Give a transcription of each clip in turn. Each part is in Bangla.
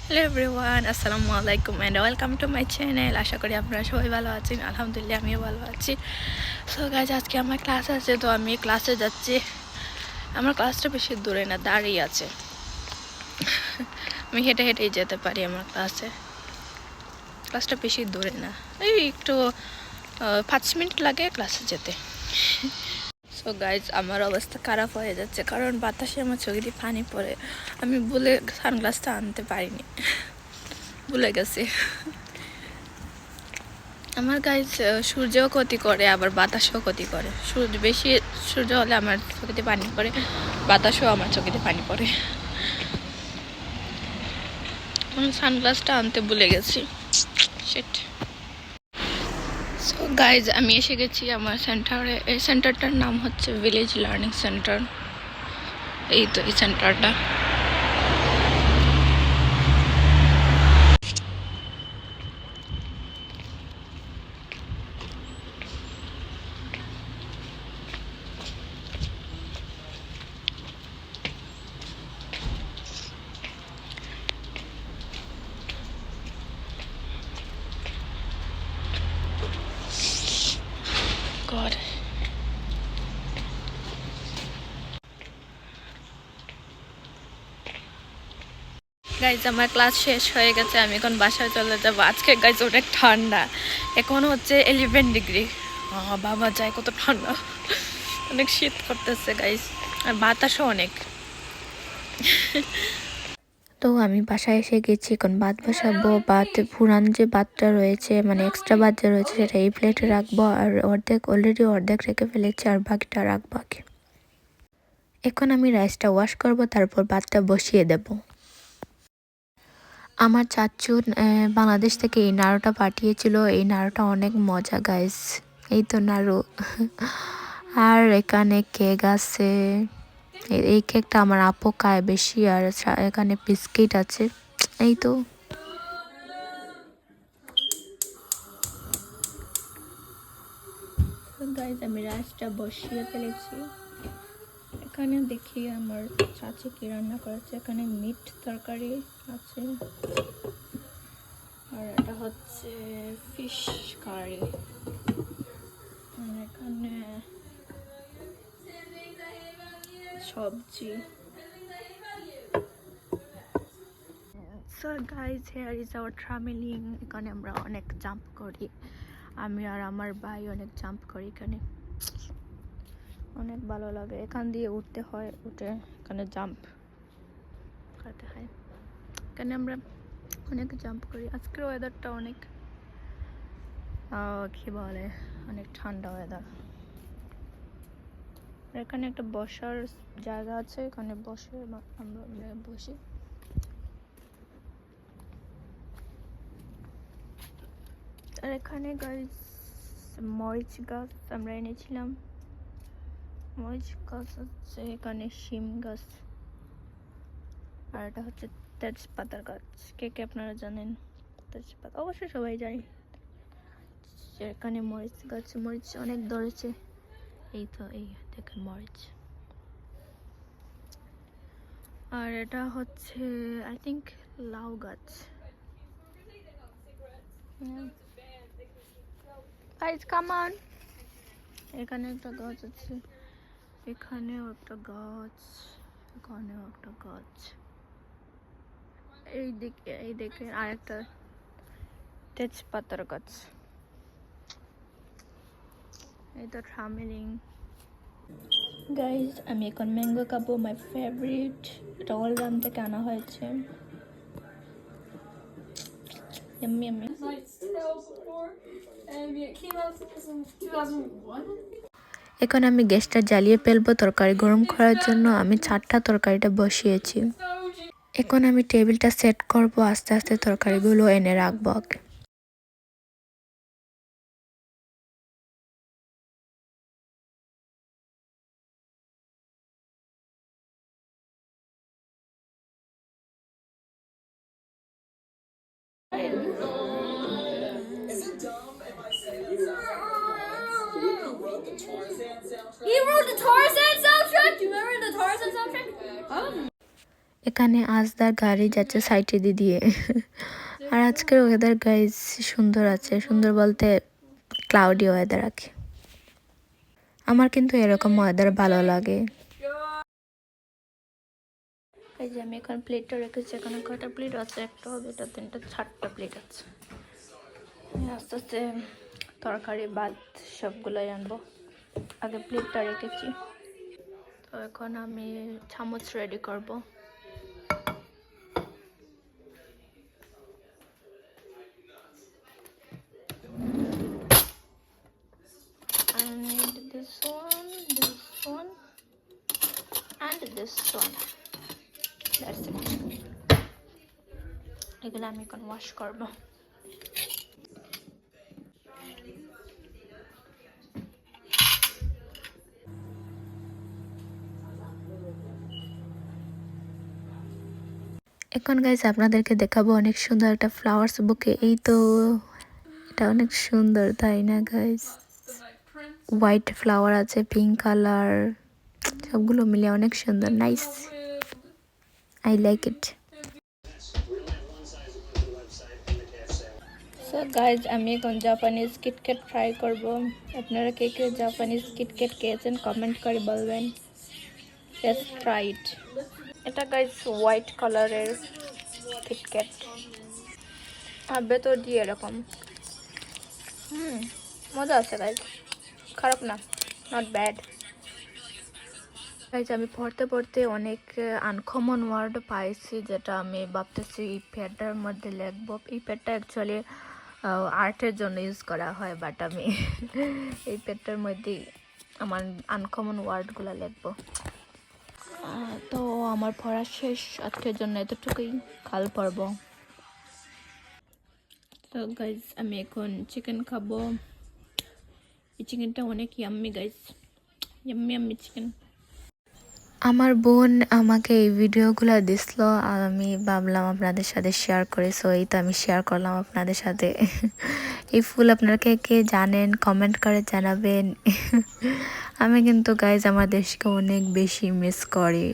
হ্যালো এভরিওয়ান, আসসালামু আলাইকুম and welcome to my channel. আশা করি আপনারা সবাই ভালো আছেন। আলহামদুলিল্লাহ আমিও ভালো আছি। সো গাইজ, আজকে আমার ক্লাস আছে, তো আমি ক্লাসে যাচ্ছি। আমার ক্লাসটা বেশি দূরে না, দাঁড়িয়ে আছে। আমি হেঁটে হেঁটেই যেতে পারি আমার ক্লাসে। ক্লাসটা বেশি দূরে না, এই একটু 5 মিনিট লাগে ক্লাসে যেতে। সো গাইজ, আমার অবস্থা খারাপ হয়ে যাচ্ছে কারণ বাতাসে আমার চোখে দিয়ে পানি পড়ে। আমি ভুলে সানগ্লাসটা আনতে পারিনি, ভুলে গেছি। আমার গাইজ সূর্যও ক্ষতি করে, আবার বাতাসও ক্ষতি করে। বেশি সূর্য হলে আমার চোখেতে পানি পড়ে, বাতাসও আমার চোখেতে পানি পড়ে। সানগ্লাসটা আনতে ভুলে গেছি। শিট। সো গাইজ, আমি এসে গেছি আমার সেন্টারে। এই সেন্টারটার নাম হচ্ছে ভিলেজ লার্নিং সেন্টার। এই তো এই সেন্টারটা। God. গাইজ, আমার ক্লাস শেষ হয়ে গেছে, আমি এখন বাসায় চলে যাবো। আজকে গাইজ অনেক ঠান্ডা, এখন হচ্ছে 11 ডিগ্রি। বাবা যায়, কত ঠান্ডা! অনেক শীত করতেছে গাইজ, আর বাতাসও অনেক। তো আমি বাসায় এসে গেছি, এখন ভাত বসাবো। ভাত পুরান যে ভাতটা রয়েছে, মানে এক্সট্রা ভাত যে রয়েছে, সেটা এই প্লেটে রাখবো। আর অলরেডি অর্ধেক রেখে ফেলেছি, আর বাকিটা রাখবো আগে। এখন আমি রাইসটা ওয়াশ করব, তারপর ভাতটা বসিয়ে দেব। আমার চাচু বাংলাদেশ থেকে এই নাড়ুটা পাঠিয়েছিল। এই নাড়ুটা অনেক মজা গাইস। এই তো নাড়ু। আর এখানে কেক আছে। এই কেকটা আমার আপু খায় বেশি। আর এখানে বিস্কিট আছে। এই তো। গাইস, আমি রাইসটা বসিয়ে ফেলেছি। এখানে দেখি আমার চাচি কি রান্না করেছে। এখানে মিট তরকারি আছে, আর এটা হচ্ছে ফিশ কারি। এখানে সবজি। So guys, here is our travelling. এখানে আমরা অনেক জাম্প করি, আমি আর আমার ভাই অনেক জাম্প করি। এখানে অনেক ভালো লাগে, এখান দিয়ে উঠতে হয়, উঠে এখানে জাম্প করতে হয়। এখানে আমরা অনেক জাম্প করি। আজকের ওয়েদারটা অনেক কি বলে, অনেক ঠান্ডা ওয়েদার। এখানে একটা বসার জায়গা আছে, এখানে বসে আমরা বসি। আর এখানে গাইজ মরিচ গাছ আমরা এনেছিলাম। মরিচ গাছ হচ্ছে এখানে, শিম গাছ। আর এটা হচ্ছে তেজপাতার গাছ। কে কে আপনারা জানেন তেজপাতা? অবশ্যই সবাই জানি। এখানে মরিচ গাছ, মরিচ অনেক ধরেছে। এই তো, এই দেখেন মরিচ। আর এটা হচ্ছে আই থিঙ্ক লাউ গাছ। Guys come on. এখানে একটা গাছ আছে, এখানেও একটা গাছ, এখানেও একটা গাছ। এই দিকে আরেকটা তেজপাতার গাছ। এই তো ট্রাভেলিং। গাইজ, আমি এখন ম্যাঙ্গো খাবো, মাই ফেভারিট। এটা অলরাম থেকে আনা হয়েছে। Yummy, yummy. এখন আমি গ্যাসটা জ্বালিয়ে ফেলবো তরকারি গরম করার জন্য। আমি 4টা তরকারিটা বসিয়েছি। এখন আমি টেবিলটা সেট করব, আস্তে আস্তে তরকারিগুলো এনে রাখবো। He wrote the Tarzan soundtrack. Do you remember the Tarzan soundtrack? এখানে আজদার গাড়ি যাচ্ছে সাইডে দিয়ে আর আজকের ওয়েদার গাইজ সুন্দর আছে, সুন্দর বলতে ক্লাউডি ওয়েদার আছে। আমার কিন্তু এরকম ওয়েদার ভালো লাগে। এই যে আমি এখন প্লেটটা রেখেছি, এখানে কয়টা প্লেট আছে, একটা হবে, এটা তিনটা, 4টা প্লেট আছে। আস্তে আস্তে তরকারি ভাত সবগুলোই আনবো, আগে প্লেটটা রেখেছি। তো এখন আমি চামচ রেডি করব। I need this one, and this one. That's it. এগুলো আমি এখন ওয়াশ করব। এখন গাইজ আপনাদেরকে দেখাবো অনেক সুন্দর একটা ফ্লাওয়ার্স বুকে। এই তো এটা অনেক সুন্দর, তাই না গাইজ? হোয়াইট ফ্লাওয়ার আছে, পিঙ্ক কালার, সবগুলো মিলে অনেক সুন্দর, nice, I like it. So guys আমি এখন জাপানিজ কিটক্যাট ট্রাই করব। আপনারা কে কে জাপানিজ কিটক্যাট খেয়েছেন কমেন্ট করে বলবেন। Let's try it. এটা গাইজ হোয়াইট কালারের কিটক্যাট, আর ভেতর দিয়ে এরকম মজা আছে গাইজ, খারাপ না, নট ব্যাড গাইজ। আমি পড়তে পড়তে অনেক আনকমন ওয়ার্ড পাইছি, যেটা আমি ভাবতেছি এই প্যাডটার মধ্যে লিখবো। এই প্যাডটা অ্যাকচুয়ালি আর্টের জন্য ইউজ করা হয়, বাট আমি এই প্যাডটার মধ্যে আমার আনকমন ওয়ার্ডগুলো লিখবো। তো আমার পড়া শেষ, আজকের জন্য এতটুকুই, কাল পড়ব। তো গাইজ আমি এখন চিকেন খাবো। এই চিকেনটা অনেক yummy guys, yummy yummy chicken. আমার বোন আমাকে এই ভিডিওগুলো দিছিল, আর আমি ভাবলাম আপনাদের সাথে শেয়ার করি, সো এই তো আমি শেয়ার করলাম আপনাদের সাথে। এই ফুল আপনারা কে কে জানেন কমেন্ট করে জানাবেন। আমি কিন্তু গাইজ আমার দেশকে অনেক বেশি মিস করি।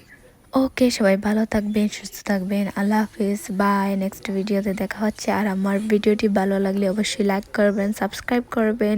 ওকে, সবাই ভালো থাকবেন, সুস্থ থাকবেন, আল্লাহ হাফিজ, বাই। নেক্সট ভিডিওতে দেখা হচ্ছে। আর আমার ভিডিওটি ভালো লাগলে অবশ্যই লাইক করবেন, সাবস্ক্রাইব করবেন।